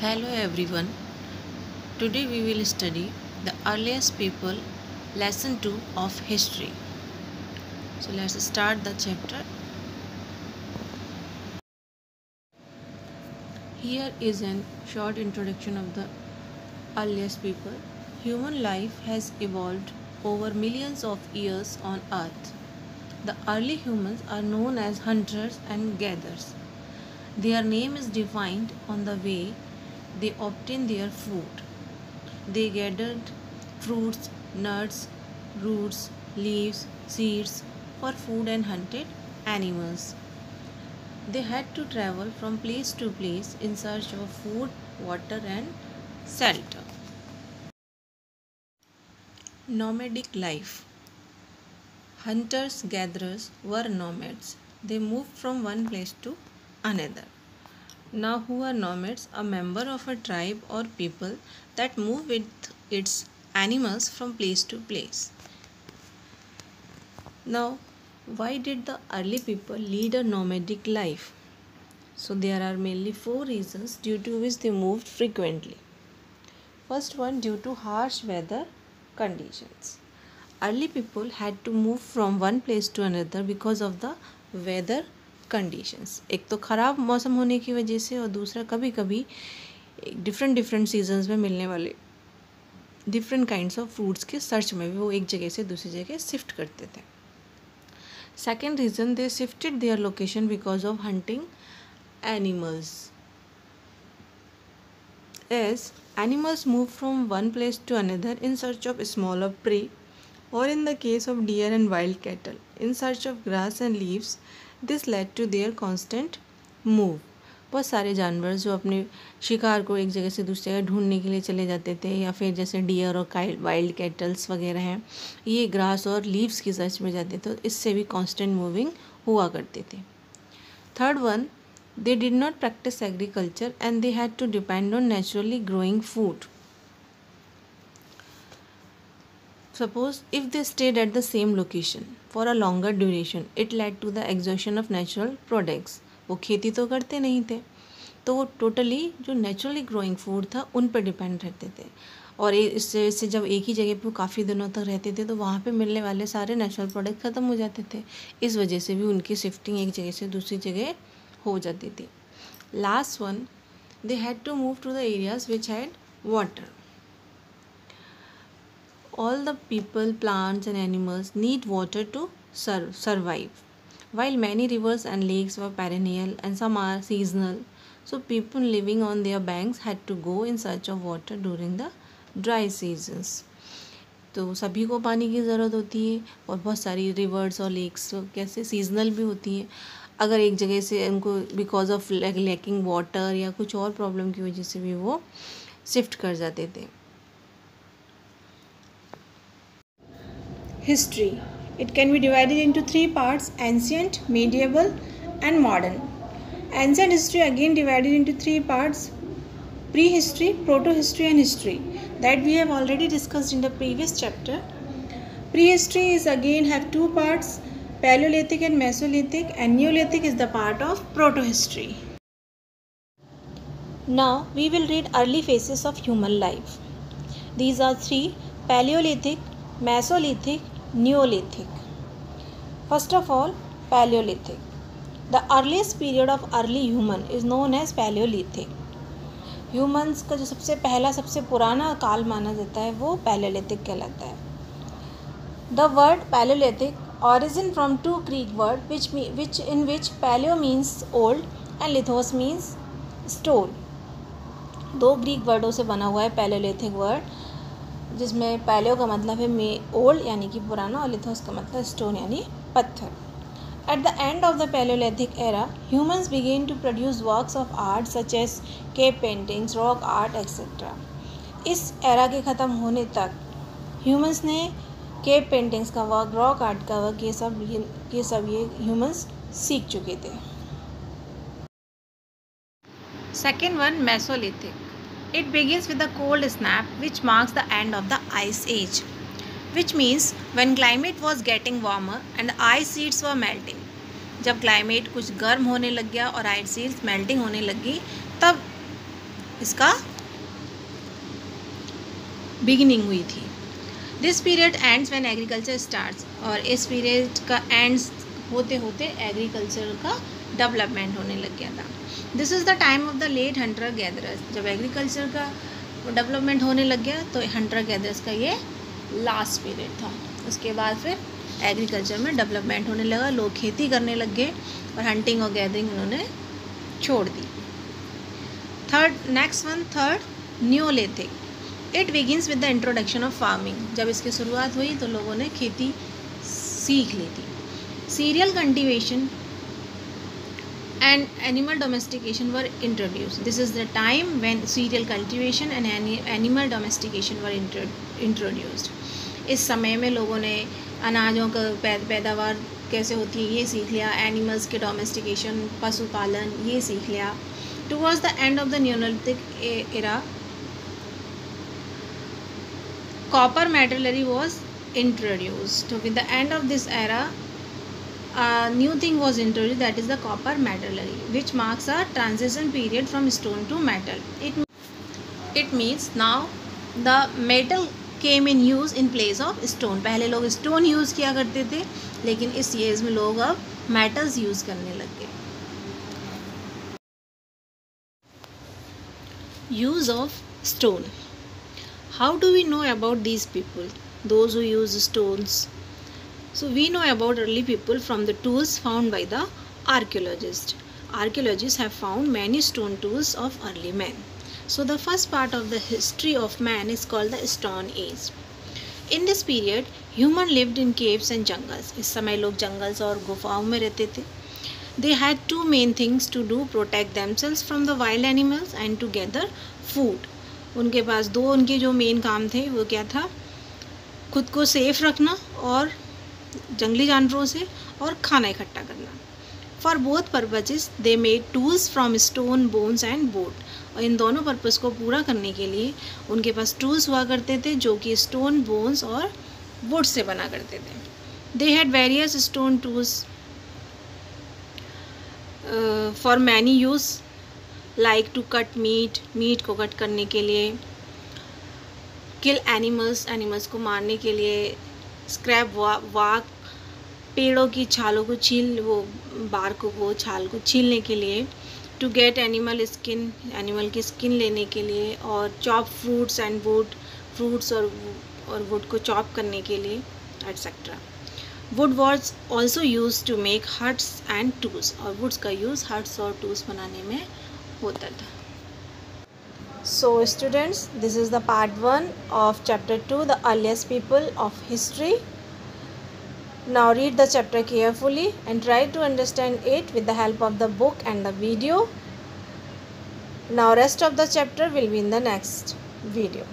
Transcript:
Hello everyone. Today we will study the earliest people, lesson 2 of history. So let's start the chapter. Here is a short introduction of the earliest people. Human life has evolved over millions of years on earth. The early humans are known as hunters and gatherers. Their name is defined on the way they obtain their food. They gathered fruits, nuts, roots, leaves, seeds for food and hunted animals. They had to travel from place to place in search of food, water, and shelter. Nomadic life. Hunters gatherers were nomads. They moved from one place to another. Now, who are nomads? A member of a tribe or people that move with its animals from place to place. Now, why did the early people lead a nomadic life? So, there are mainly four reasons due to which they moved frequently. First one, due to harsh weather conditions. Early people had to move from one place to another because of the weather conditions. एक तो ख़राब मौसम होने की वजह से और दूसरा कभी कभी डिफरेंट सीजन्स में मिलने वाले डिफरेंट काइंड्स ऑफ फ्रूट्स के सर्च में भी वो एक जगह से दूसरी जगह शिफ्ट करते थे. Second reason, they shifted their location because of hunting animals. As animals move from one place to another in search of smaller prey, or in the case of deer and wild cattle, in search of grass and leaves, this led to their constant move. बहुत सारे जानवर जो अपने शिकार को एक जगह से दूसरी जगह ढूंढने के लिए चले जाते थे, या फिर जैसे डियर और वाइल्ड कैटल्स वगैरह हैं, ये ग्रास और लीव्स की सर्च में जाते थे, तो इससे भी कांस्टेंट मूविंग हुआ करते थे. Third one, they did not practice agriculture and they had to depend on naturally growing food. Suppose if they stayed at the same location for a longer duration, it led to the exhaustion of natural products. वो खेती तो करते नहीं थे, तो वो totally जो naturally growing food था उन पर डिपेंड रहते थे. और इससे जब एक ही जगह पे वो काफ़ी दिनों तक रहते थे तो वहाँ पे मिलने वाले सारे नेचुरल प्रोडक्ट ख़त्म हो जाते थे. इस वजह से भी उनकी शिफ्टिंग एक जगह से दूसरी जगह हो जाती थी. Last one, they had to move to the areas which had water. All the people, plants and animals need water to survive. While many rivers and lakes were perennial and some are seasonal, so people living on their banks had to go in search of water during the dry seasons. तो सभी को पानी की ज़रूरत होती है और बहुत सारी रिवर्स और लेक्स कैसे सीजनल भी होती हैं. अगर एक जगह से उनको बिकॉज ऑफ लैकिंग वाटर या कुछ और प्रॉब्लम की वजह से भी वो शिफ्ट कर जाते थे. History. It can be divided into three parts: ancient, medieval and modern. Ancient history again divided into three parts: prehistory, proto-history and history, that we have already discussed in the previous chapter. Prehistory is again have two parts: Paleolithic and Mesolithic, and Neolithic is the part of proto-history. Now we will read early phases of human life. These are three: Paleolithic, Mesolithic, Neolithic. First of all, Paleolithic. The earliest period of early human is known as Paleolithic. Humans का जो सबसे पहला सबसे पुराना काल माना जाता है वो Paleolithic कहलाता है. The word Paleolithic origin from two Greek word in which Paleo means old and Lithos means stone. दो ग्रीक वर्डों से बना हुआ है Paleolithic वर्ड, जिसमें पैलियो का मतलब है ओल्ड यानी कि पुराना और लिथोस का मतलब स्टोन यानी पत्थर. At the end of the paleolithic era humans began to produce works of art such as cave paintings, rock art etcetera. इस एरा के ख़त्म होने तक ह्यूमंस ने केव पेंटिंग्स का वर्क, रॉक आर्ट का वर्क, ये सब ह्यूमंस सीख चुके थे. Second one, mesolithic. It begins with the cold snap which marks the end of the ice age, which means when climate was getting warmer and ice sheets were melting. जब climate कुछ गर्म होने लग गया और ice sheets melting होने लगी, तब इसका बिगिनिंग हुई थी। This period ends when agriculture starts, और इस पीरियड का एंड्स होते होते एग्रीकल्चर का डेवलपमेंट होने लग गया था। This is the time of the late hunter gatherers. जब एग्रीकल्चर का डेवलपमेंट होने लग गया तो हंटर गैदरर्स का ये लास्ट पीरियड था। उसके बाद फिर एग्रीकल्चर में डेवलपमेंट होने लगा, लोग खेती करने लग गए और हंटिंग और गैदरिंग उन्होंने छोड़ दी। Third neolithic. It begins with the introduction of farming. जब इसकी शुरुआत हुई तो लोगों ने खेती सीख ली थी। Serial cultivation and animal domestication were introduced. This is the time when cereal cultivation and animal domestication were introduced. इस समय में लोगों ने अनाजों का पैदावार कैसे होती है ये सीख लिया, एनिमल्स के डोमेस्टिकेशन, पशुपालन ये सीख लिया। Towards the end of the Neolithic era, copper metallurgy was introduced. So with the end of this era, a new thing was introduced, that is the copper metallurgy, which marks a transition period from stone to metal. It means now the metal came in use in place of stone. पहले लोग stone use किया करते थे, लेकिन इस years में लोग अब metals use करने लग गए। Use of stone. How do we know about these people, those who use stones? So we know about early people from the tools found by the archaeologists. Archaeologists have found many stone tools of early man. So the first part of the history of man is called the Stone Age. In this period, human lived in caves and jungles. इस समय लोग jungles और गुफाओं में रहते थे। They had two main things to do: protect themselves from the wild animals and to gather food. उनके पास दो उनके जो मेन काम थे वो क्या था? खुद को सेफ रखना और जंगली जानवरों से, और खाना इकट्ठा करना। For both purposes they made tools from stone, bones and would. और इन दोनों पर्पज़ को पूरा करने के लिए उनके पास टूल्स हुआ करते थे जो कि स्टोन, बोन्स और वुड से बना करते थे। They had various stone tools for many use, like to cut meat को कट करने के लिए, किल एनिमल्स को मारने के लिए, स्क्रैप वाक, पेड़ों की छालों को बार्क को छाल को छीलने के लिए, टू गेट एनिमल की स्किन लेने के लिए, और चॉप फ्रूट्स और वुड को चॉप करने के लिए, etcetera. Wood was also use to make huts and tools, और वुड्स का यूज़ हट्स और टूल्स बनाने में होता था। So students, this is the part 1 of chapter 2, the earliest people of history. Now read the chapter carefully and try to understand it with the help of the book and the video. Now rest of the chapter will be in the next video.